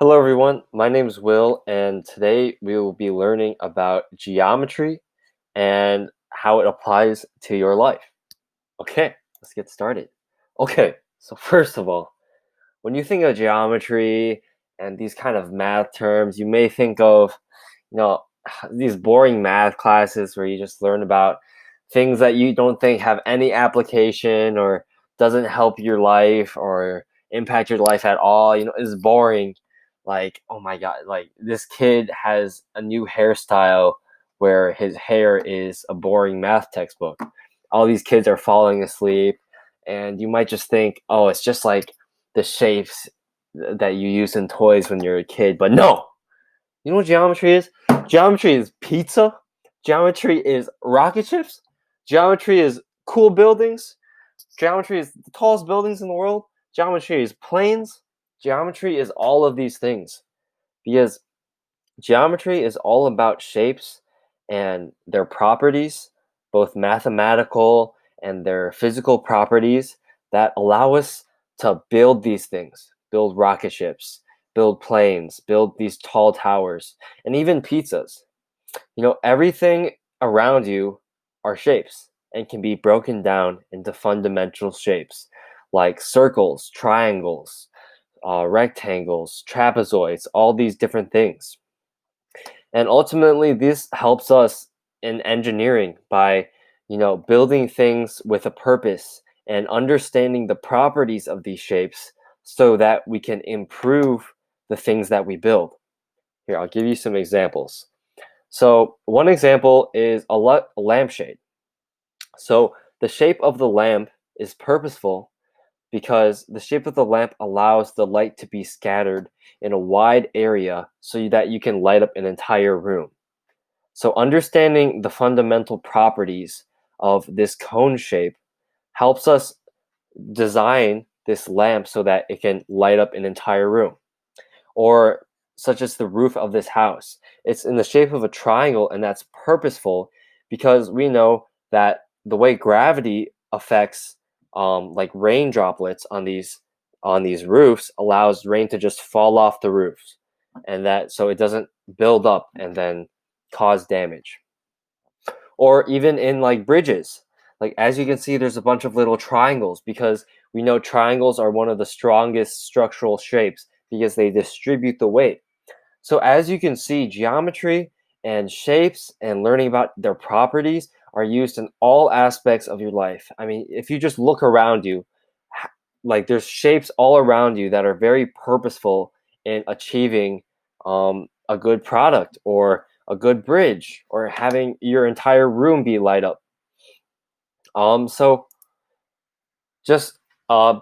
Hello, everyone. My name is Will, and today we will be learning about geometry and how it applies to your life. Okay, let's get started. Okay, so first of all, when you think of geometry and these kind of math terms, you may think of, you know, these boring math classes where you just learn about things that you don't think have any application or doesn't help your life or impact your life at all. It's boring. Like, oh my God, like this kid has a new hairstyle where his hair is a boring math textbook. All these kids are falling asleep, and you might just think, oh, it's just like the shapes that you use in toys when you're a kid. But no, you know what geometry is? Geometry is pizza. Geometry is rocket ships. Geometry is cool buildings. Geometry is the tallest buildings in the world. Geometry is planes. Geometry is all of these things because geometry is all about shapes and their properties, both mathematical and their physical properties that allow us to build these things, build rocket ships, build planes, build these tall towers, and even pizzas. Everything around you are shapes and can be broken down into fundamental shapes like circles, triangles, rectangles, trapezoids, all these different things. And ultimately, this helps us in engineering by, building things with a purpose and understanding the properties of these shapes so that we can improve the things that we build. Here, I'll give you some examples. So one example is a lampshade. So the shape of the lamp is purposeful because the shape of the lamp allows the light to be scattered in a wide area so that you can light up an entire room. So understanding the fundamental properties of this cone shape helps us design this lamp so that it can light up an entire room. Or such as the roof of this house. It's in the shape of a triangle, and that's purposeful because we know that the way gravity affects like rain droplets on these roofs allows rain to just fall off the roofs, and that so it doesn't build up and then cause damage. Or even in like bridges, like as you can see, there's a bunch of little triangles because we know triangles are one of the strongest structural shapes because they distribute the weight. So as you can see, geometry and shapes and learning about their properties are used in all aspects of your life. I mean, if you just look around you, like there's shapes all around you that are very purposeful in achieving a good product or a good bridge or having your entire room be light up. So just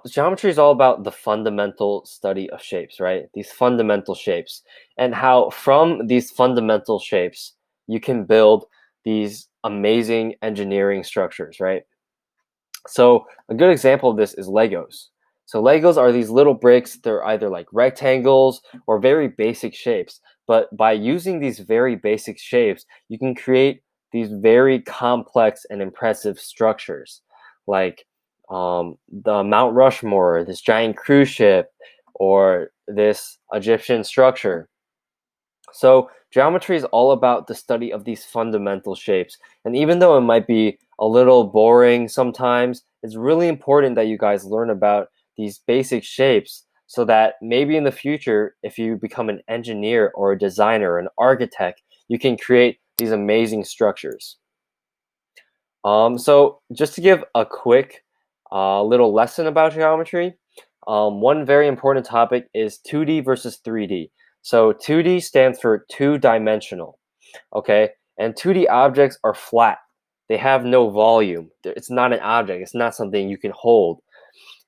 geometry is all about the fundamental study of shapes, right? These fundamental shapes, and how from these fundamental shapes you can build these amazing engineering structures, right? So a good example of this is Legos. So Legos are these little bricks. They're either like rectangles or very basic shapes. But by using these very basic shapes, you can create these very complex and impressive structures, like the Mount Rushmore, this giant cruise ship, or this Egyptian structure. So geometry is all about the study of these fundamental shapes. And even though it might be a little boring sometimes, it's really important that you guys learn about these basic shapes so that maybe in the future, if you become an engineer or a designer, an architect, you can create these amazing structures. So just to give a quick little lesson about geometry, one very important topic is 2D versus 3D. So 2D stands for two-dimensional, okay? And 2D objects are flat. They have no volume. It's not an object. It's not something you can hold.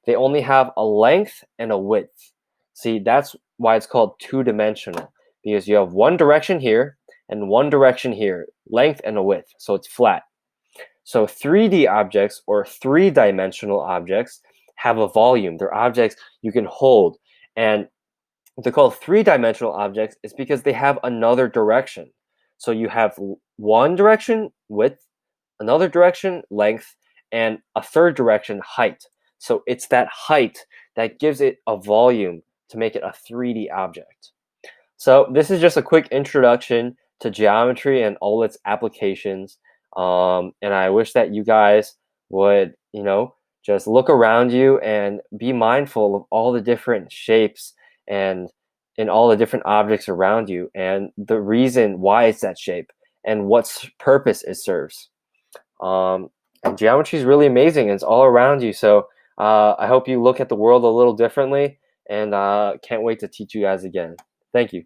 They only have a length and a width. See, that's why it's called two-dimensional, because you have one direction here and one direction here, length and a width, so it's flat. So 3D objects or three-dimensional objects have a volume. They're objects you can hold. And they're called three-dimensional objects is because they have another direction. So you have one direction, width, another direction, length, and a third direction, height. So it's that height that gives it a volume to make it a 3D object. So this is just a quick introduction to geometry and all its applications. And I wish that you guys would, just look around you and be mindful of all the different shapes and all the different objects around you and the reason why it's that shape and what purpose it serves. And geometry is really amazing and it's all around you. So I hope you look at the world a little differently and can't wait to teach you guys again. Thank you.